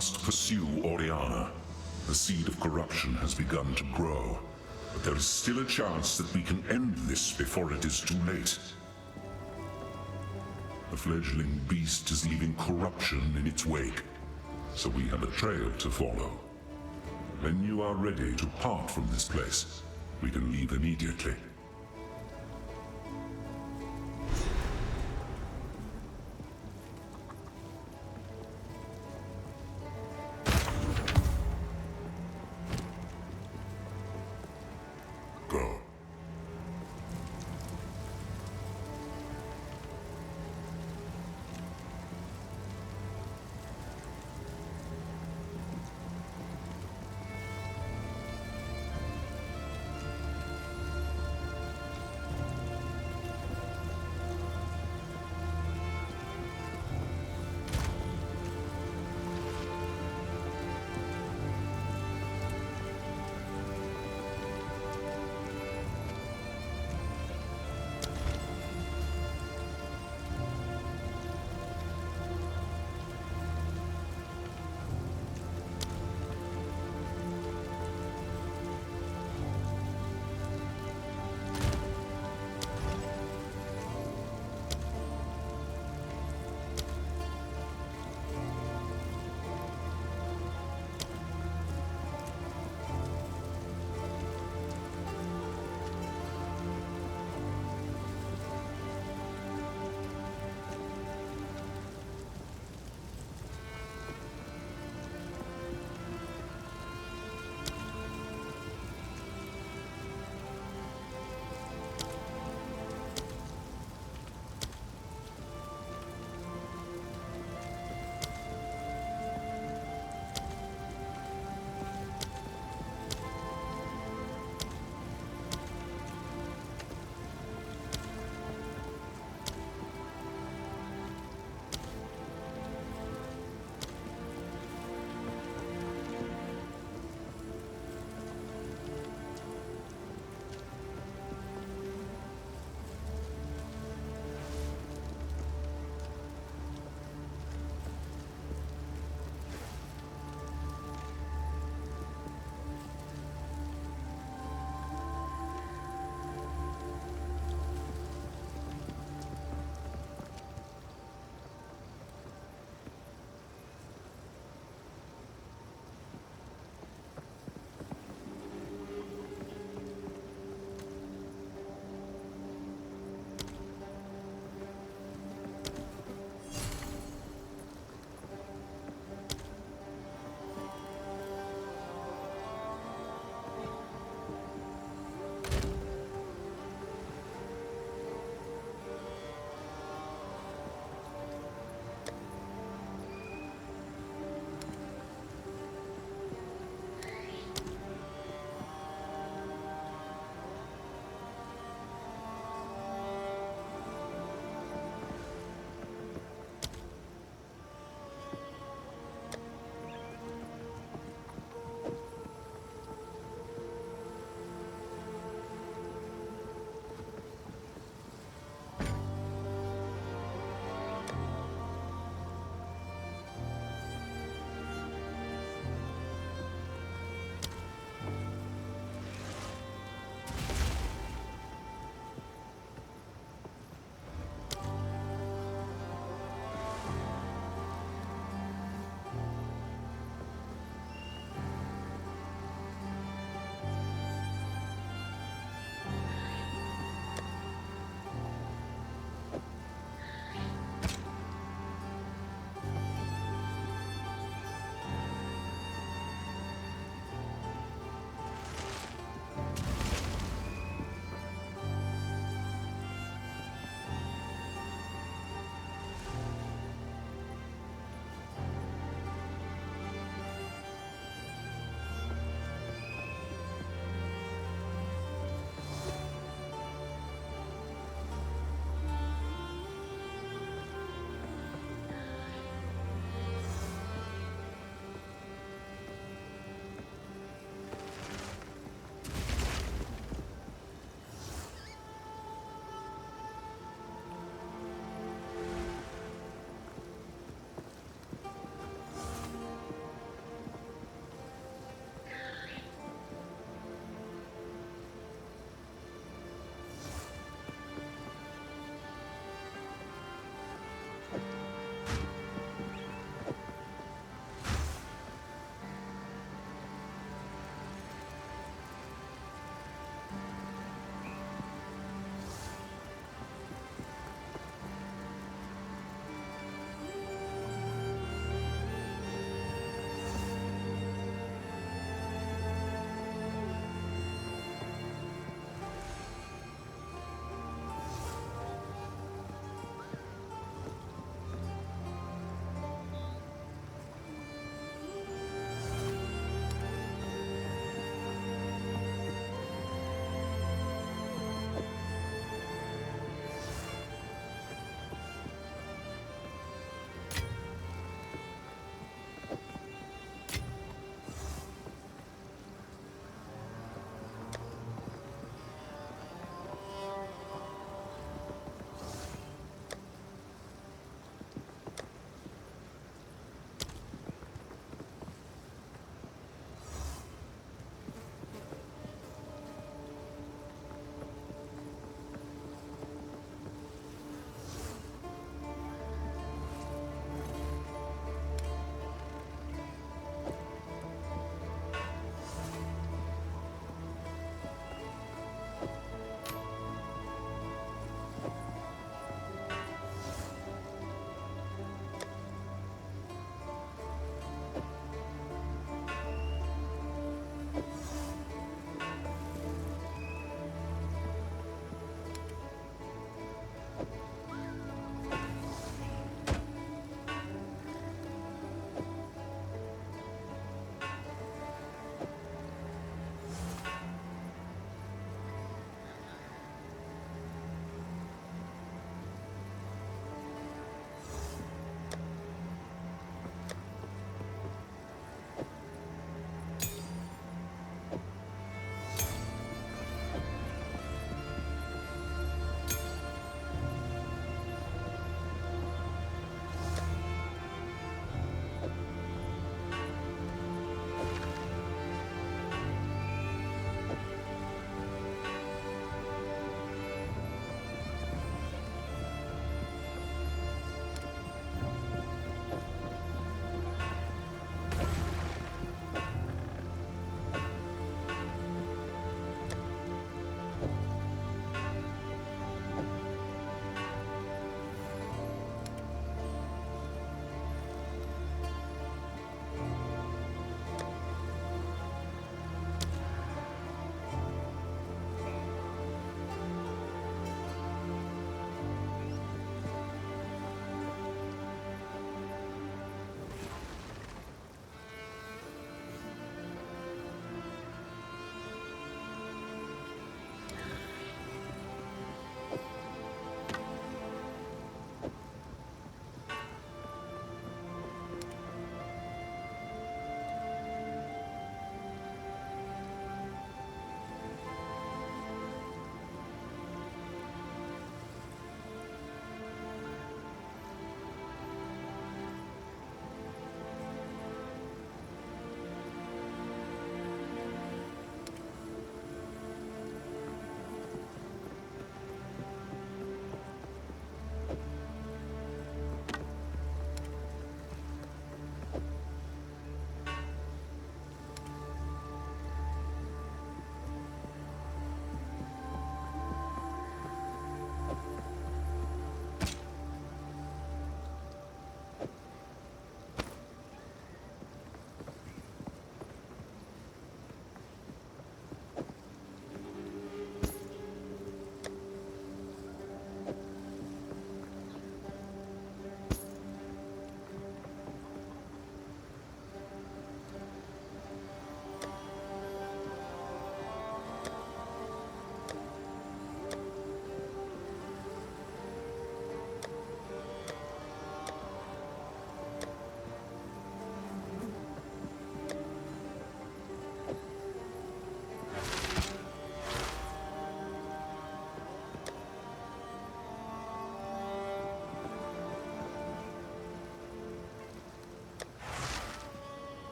must pursue Oriana. The seed of corruption has begun to grow, but there is still a chance that we can end this before it is too late. The fledgling beast is leaving corruption in its wake, so we have a trail to follow. When you are ready to part from this place, we can leave immediately. Go.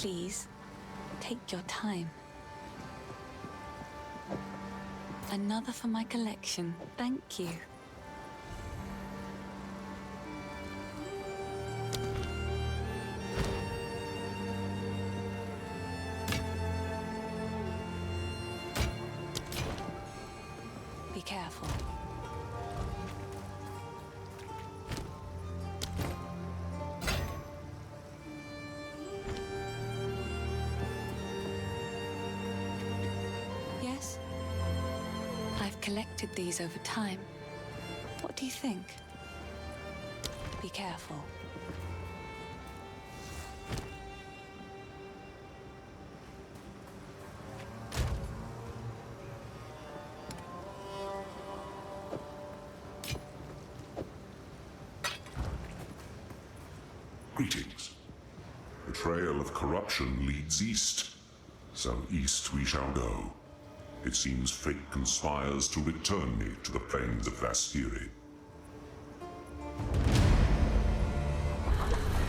Please, take your time. Another for my collection. Thank you. Be careful. Yes? I've collected these over time. What do you think? Be careful. Greetings. The trail of corruption leads east, so east we shall go. It seems fate conspires to return me to the plains of Vastiri.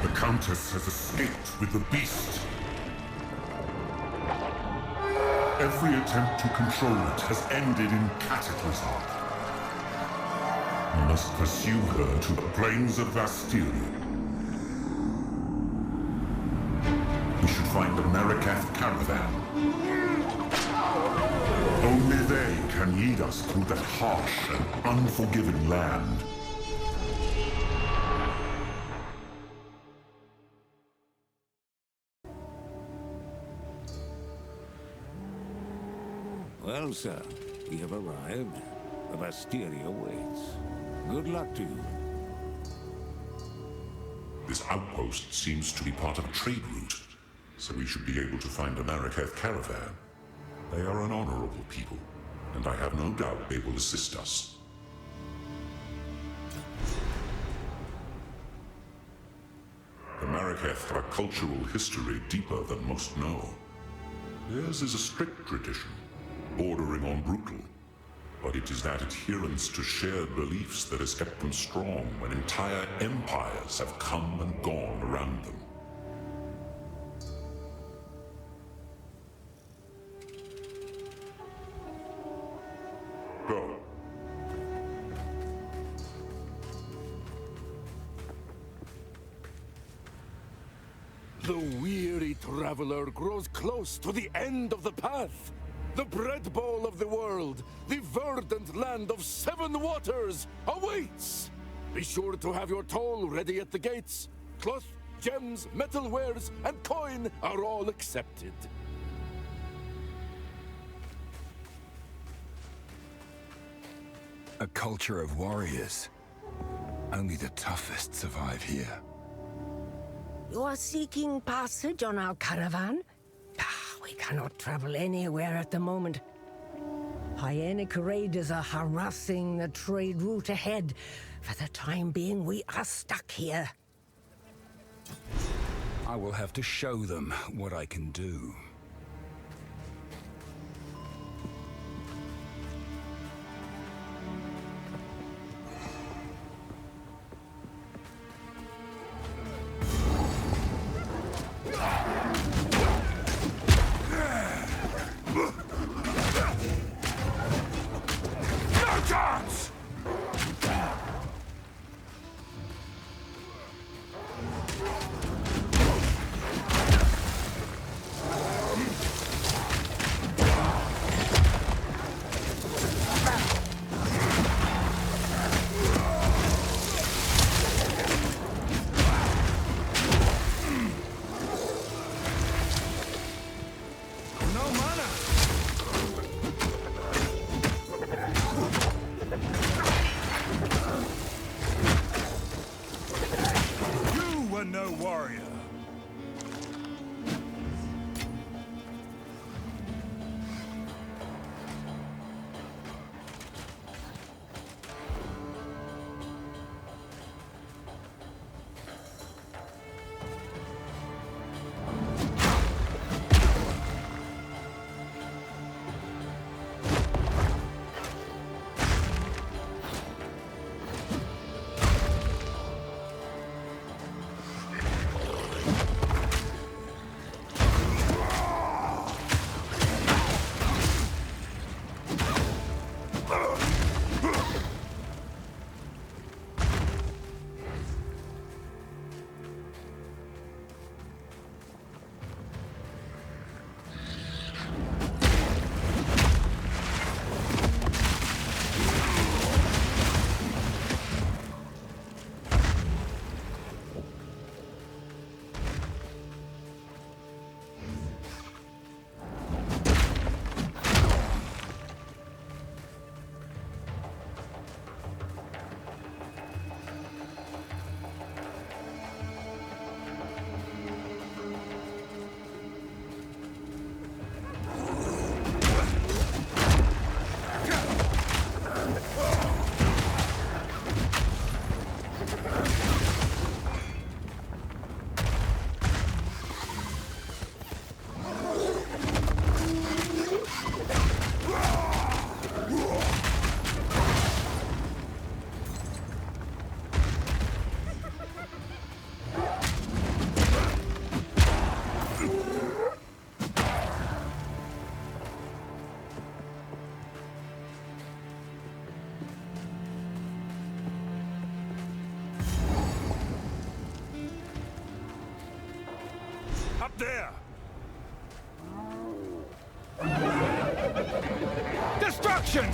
The Countess has escaped with the beast. Every attempt to control it has ended in cataclysm. We must pursue her to the plains of Vastiri. We should find the Wraeclast caravan. Only they can lead us through that harsh and unforgiving land. Well, sir, we have arrived. The Vastiri awaits. Good luck to you. This outpost seems to be part of a trade route, so we should be able to find a Wraeclast caravan. They are an honorable people, and I have no doubt they will assist us. The Wraeclast have a cultural history deeper than most know. Theirs is a strict tradition, bordering on brutal, but it is that adherence to shared beliefs that has kept them strong when entire empires have come and gone around them. Go. The weary traveler grows close to the end of the path. The bread bowl of the world, the verdant land of 7 waters, awaits! Be sure to have your toll ready at the gates. Cloth, gems, metalwares, and coin are all accepted. A culture of warriors. Only the toughest survive here. You are seeking passage on our caravan? We cannot travel anywhere at the moment. Hyenic raiders are harassing the trade route ahead. For the time being, we are stuck here. I will have to show them what I can do. There! Destruction!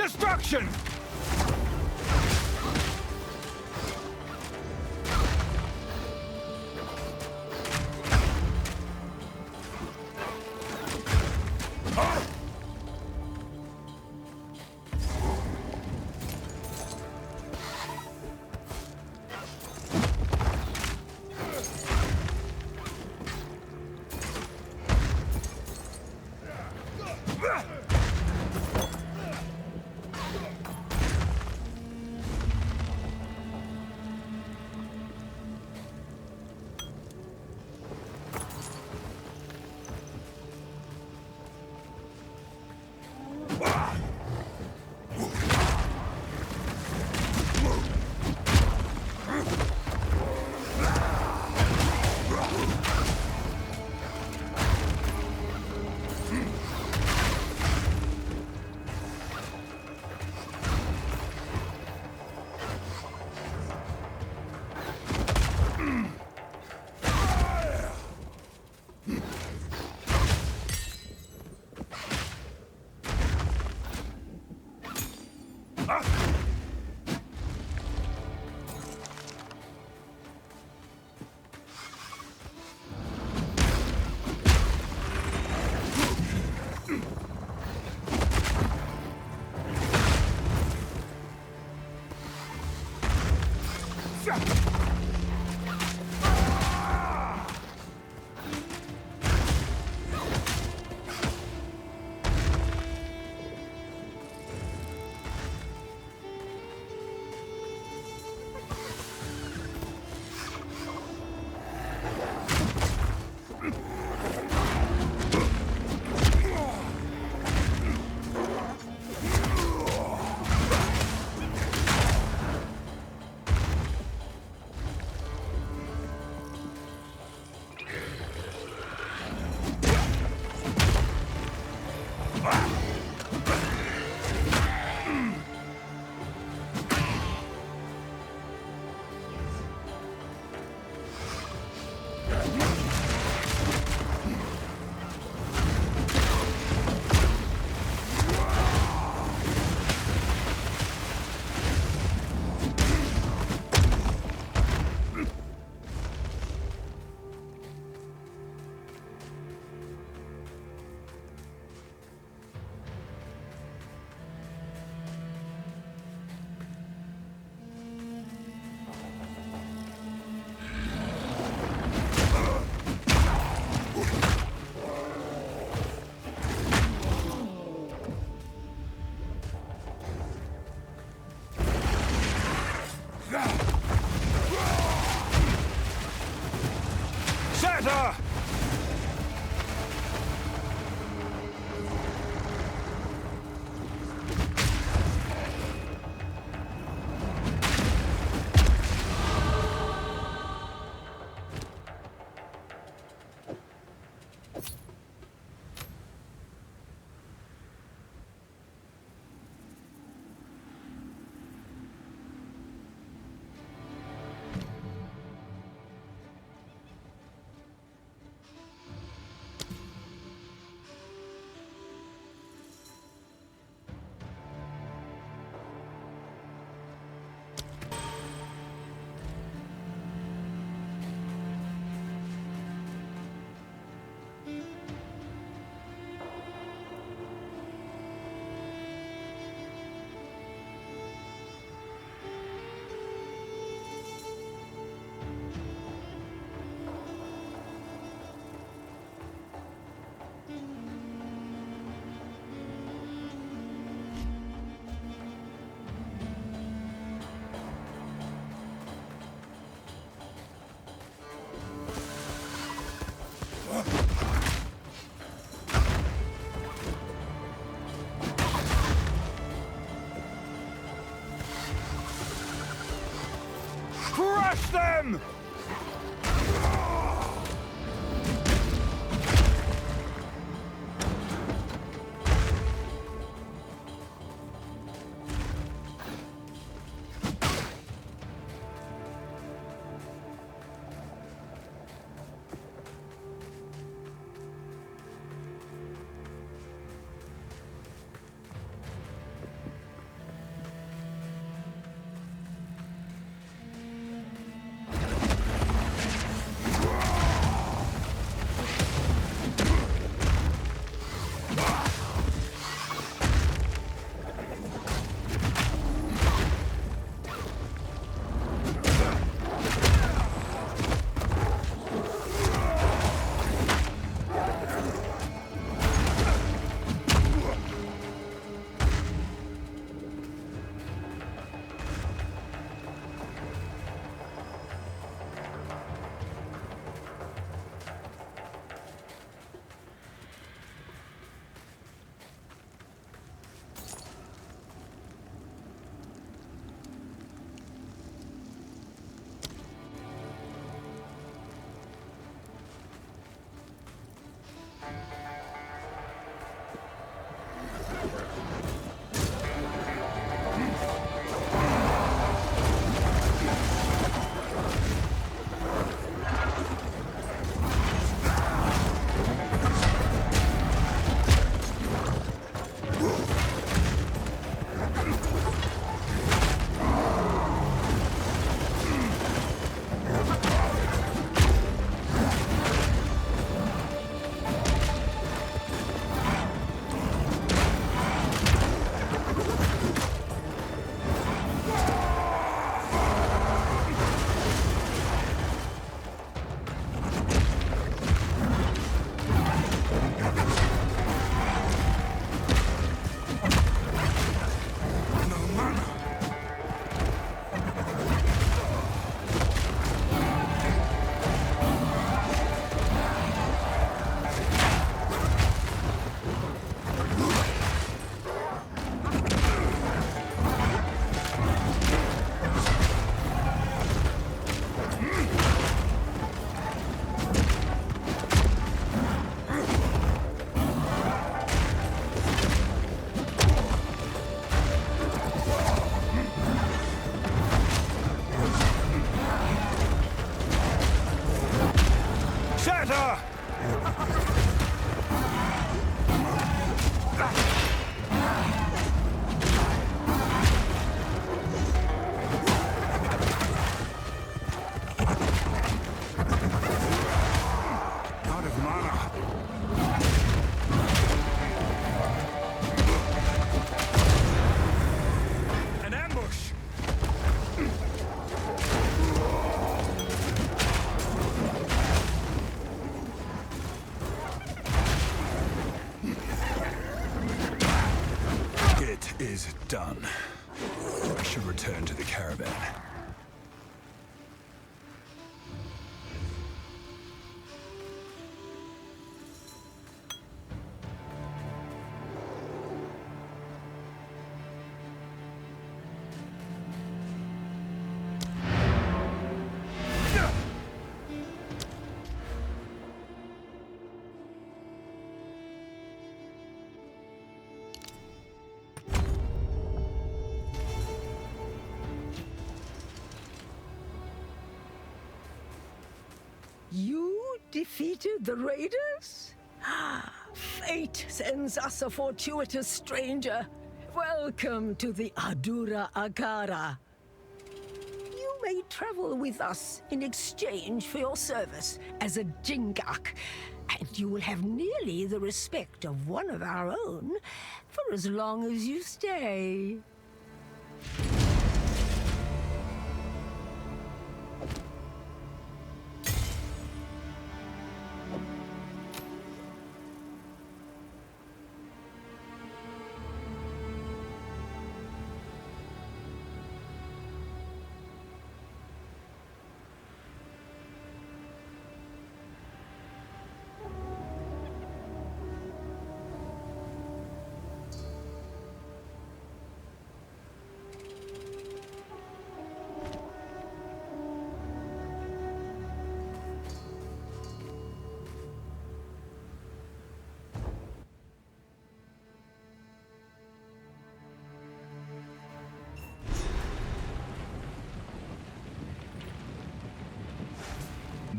Destruction! Crush them! Is done. I should return to the caravan. You defeated the raiders? Fate sends us a fortuitous stranger. Welcome to the Adura Agara. You may travel with us in exchange for your service as a Jingak, and you will have nearly the respect of one of our own for as long as you stay.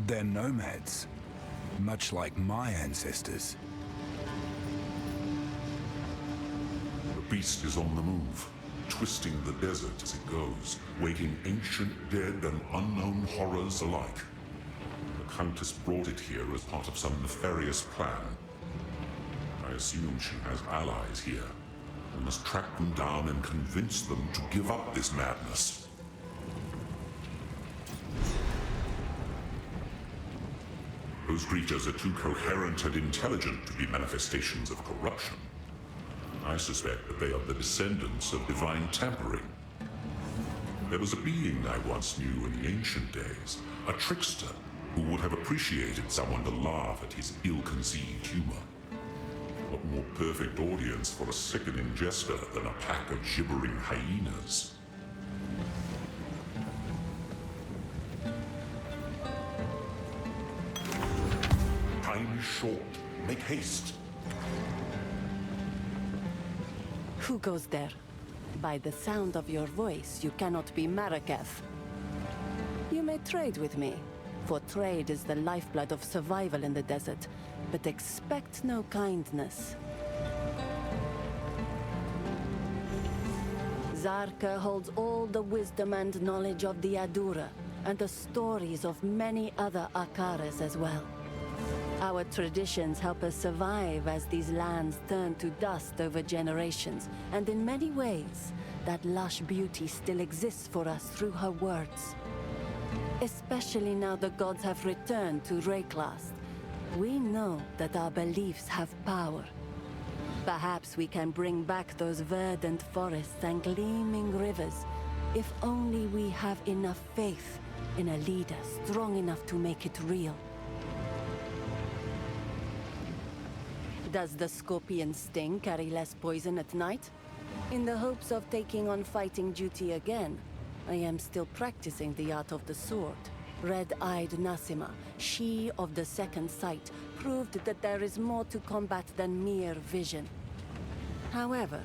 They're nomads, much like my ancestors. The beast is on the move, twisting the desert as it goes, waking ancient dead and unknown horrors alike. The Countess brought it here as part of some nefarious plan. I assume she has allies here. We must track them down and convince them to give up this madness. Those creatures are too coherent and intelligent to be manifestations of corruption. I suspect that they are the descendants of divine tampering. There was a being I once knew in the ancient days, a trickster, who would have appreciated someone to laugh at his ill-conceived humor. What more perfect audience for a sickening jester than a pack of gibbering hyenas? Time is short. Make haste. Who goes there? By the sound of your voice, you cannot be Marraketh. You may trade with me, for trade is the lifeblood of survival in the desert, but expect no kindness. Zarka holds all the wisdom and knowledge of the Adura, and the stories of many other Akaras as well. Our traditions help us survive as these lands turn to dust over generations, and in many ways, that lush beauty still exists for us through her words. Especially now the gods have returned to Wraeclast, we know that our beliefs have power. Perhaps we can bring back those verdant forests and gleaming rivers, if only we have enough faith in a leader strong enough to make it real. Does the scorpion sting carry less poison at night? In the hopes of taking on fighting duty again, I am still practicing the art of the sword. Red-eyed Nassima, she of the second sight, proved that there is more to combat than mere vision. However,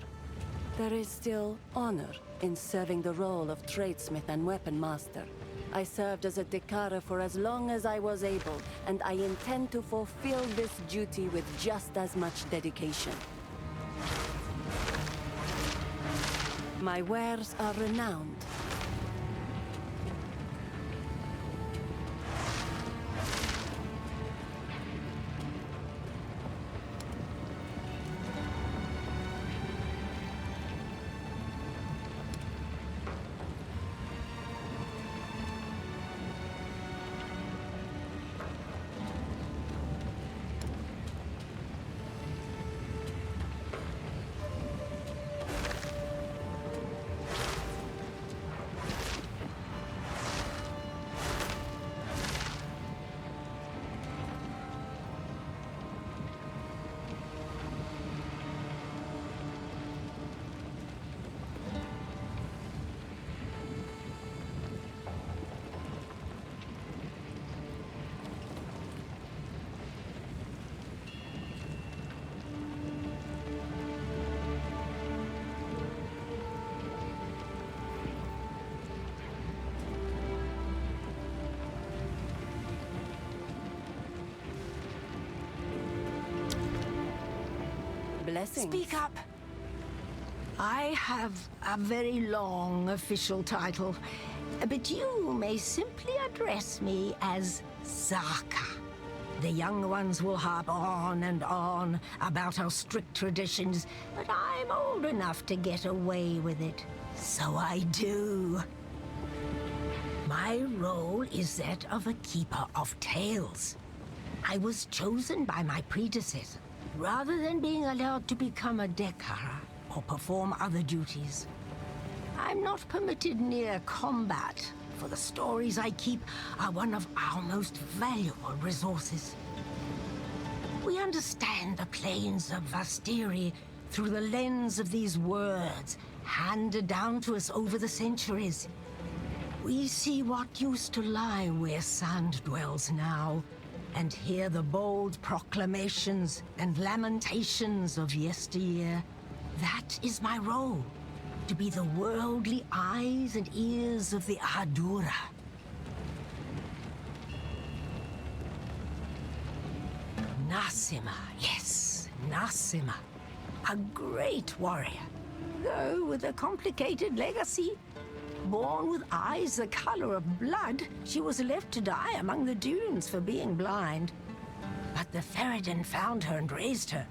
there is still honor in serving the role of tradesmith and weapon master. I served as a Dekara for as long as I was able, and I intend to fulfill this duty with just as much dedication. My wares are renowned. Blessings. Speak up. I have a very long official title, but you may simply address me as Zarka. The young ones will harp on and on about our strict traditions, but I'm old enough to get away with it. So I do. My role is that of a keeper of tales. I was chosen by my predecessor, rather than being allowed to become a Dekara or perform other duties. I'm not permitted near combat, for the stories I keep are one of our most valuable resources. We understand the plains of Vastiri through the lens of these words handed down to us over the centuries. We see what used to lie where sand dwells now, and hear the bold proclamations and lamentations of yesteryear. That is my role, to be the worldly eyes and ears of the Adura. Nasima, yes, Nasima. A great warrior, though with a complicated legacy. Born with eyes the color of blood, she was left to die among the dunes for being blind. But the Ferryden found her and raised her.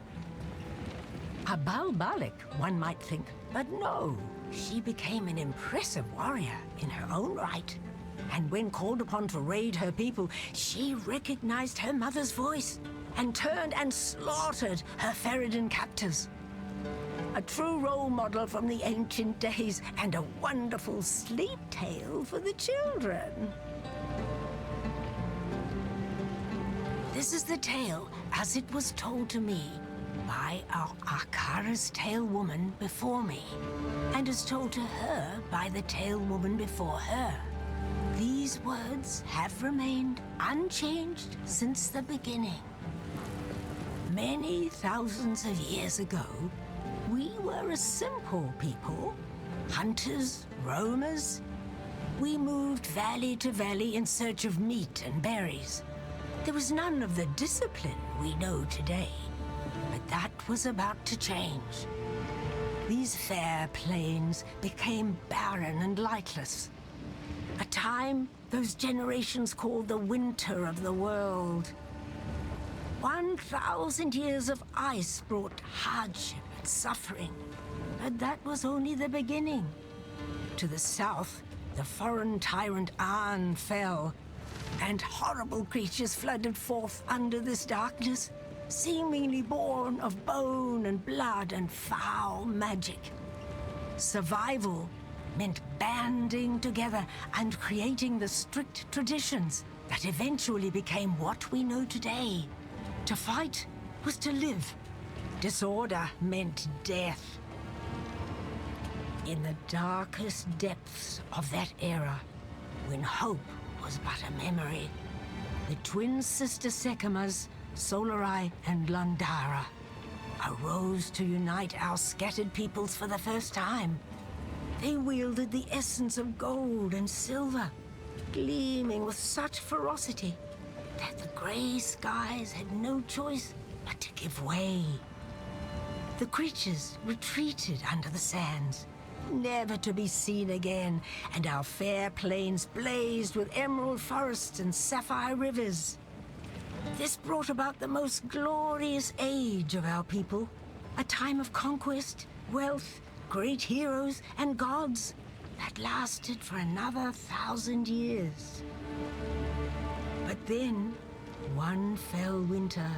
A Balbalic, one might think, but no. She became an impressive warrior in her own right. And when called upon to raid her people, she recognized her mother's voice and turned and slaughtered her Ferryden captors. A true role model from the ancient days and a wonderful sleep tale for the children. This is the tale as it was told to me by our Akara's Tale Woman before me, and as told to her by the Tale Woman before her. These words have remained unchanged since the beginning. Many thousands of years ago, we were a simple people, hunters, roamers. We moved valley to valley in search of meat and berries. There was none of the discipline we know today, but that was about to change. These fair plains became barren and lightless. A time those generations called the winter of the world. 1,000 years of ice brought hardship and suffering, but that was only the beginning. To the south, the foreign tyrant An fell, and horrible creatures flooded forth under this darkness, seemingly born of bone and blood and foul magic. Survival meant banding together and creating the strict traditions that eventually became what we know today. To fight was to live. Disorder meant death. In the darkest depths of that era, when hope was but a memory, the twin sister Sekimas, Solarai and Landara, arose to unite our scattered peoples for the first time. They wielded the essence of gold and silver, gleaming with such ferocity that the gray skies had no choice but to give way. The creatures retreated under the sands, never to be seen again, and our fair plains blazed with emerald forests and sapphire rivers. This brought about the most glorious age of our people, a time of conquest, wealth, great heroes, and gods that lasted for another 1,000 years. But then, one fell winter,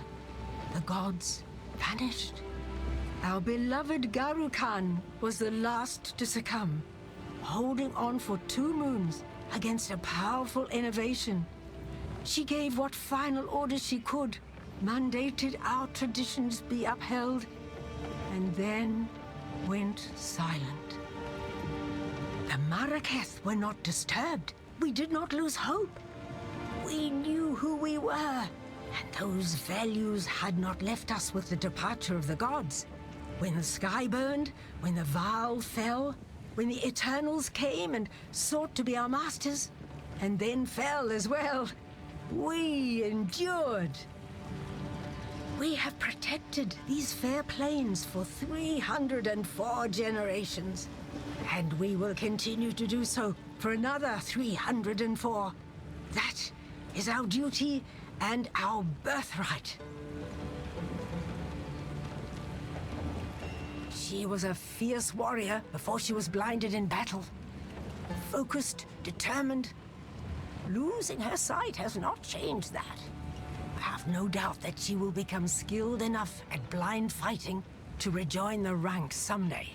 the gods vanished. Our beloved Garukan was the last to succumb, holding on for 2 moons against a powerful innovation. She gave what final orders she could, mandated our traditions be upheld, and then went silent. The Maraketh were not disturbed. We did not lose hope. We knew who we were, and those values had not left us with the departure of the gods. When the sky burned, when the Vaal fell, when the Eternals came and sought to be our masters, and then fell as well, we endured. We have protected these fair plains for 304 generations, and we will continue to do so for another 304. That is our duty and our birthright. She was a fierce warrior before she was blinded in battle. Focused, determined. Losing her sight has not changed that. I have no doubt that she will become skilled enough at blind fighting to rejoin the ranks someday.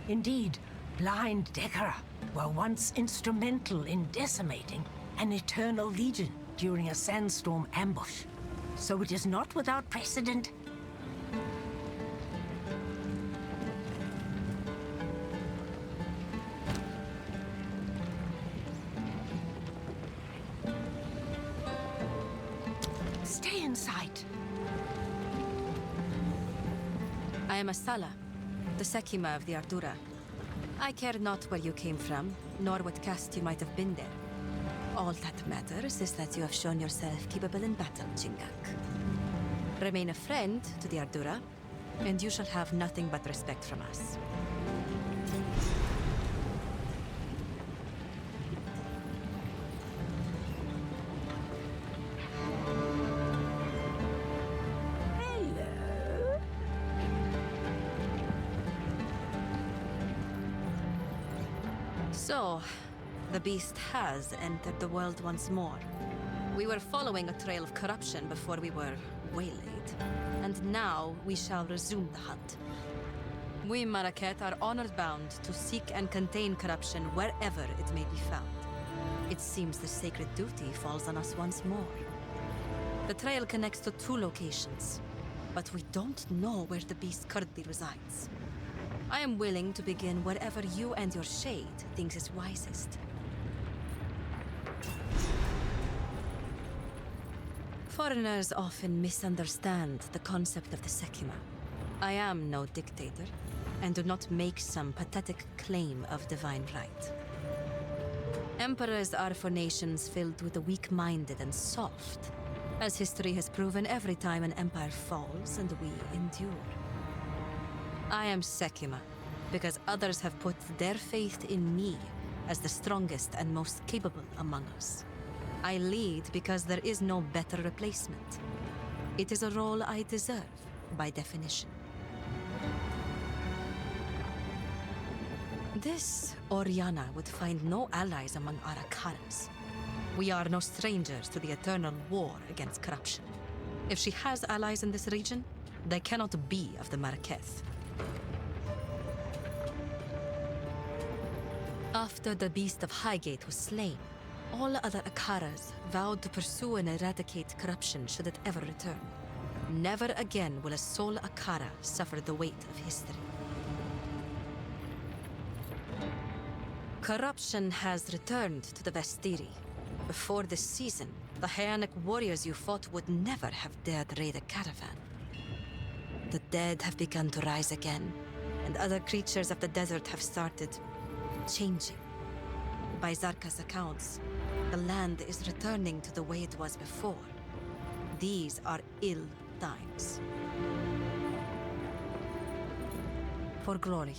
Indeed, blind Dekara were once instrumental in decimating an Eternal Legion during a sandstorm ambush. So it is not without precedent. Stay in sight. I am Asala, the Sekima of the Ardura. I care not where you came from, nor what caste you might have been there. All that matters is that you have shown yourself capable in battle, Jingak. Remain a friend to the Ardura, and you shall have nothing but respect from us. Hello. So, the beast has entered the world once more. We were following a trail of corruption before we were waylaid, and now we shall resume the hunt. We Marquette are honored bound to seek and contain corruption wherever it may be found. It seems the sacred duty falls on us once more. The trail connects to 2 locations, but we don't know where the beast currently resides. I am willing to begin wherever you and your shade thinks is wisest. Foreigners often misunderstand the concept of the Sekima. I am no dictator, and do not make some pathetic claim of divine right. Emperors are for nations filled with the weak-minded and soft, as history has proven every time an empire falls and we endure. I am Sekima, because others have put their faith in me as the strongest and most capable among us. I lead because there is no better replacement. It is a role I deserve, by definition. This Oriana would find no allies among our Akaras. We are no strangers to the eternal war against corruption. If she has allies in this region, they cannot be of the Marqueth. After the Beast of Highgate was slain, all other Akaras vowed to pursue and eradicate corruption should it ever return. Never again will a sole Akara suffer the weight of history. Corruption has returned to the Vestiri. Before this season, the Hyanic warriors you fought would never have dared raid a caravan. The dead have begun to rise again, and other creatures of the desert have started changing. By Zarka's accounts, the land is returning to the way it was before. These are ill times. For glory.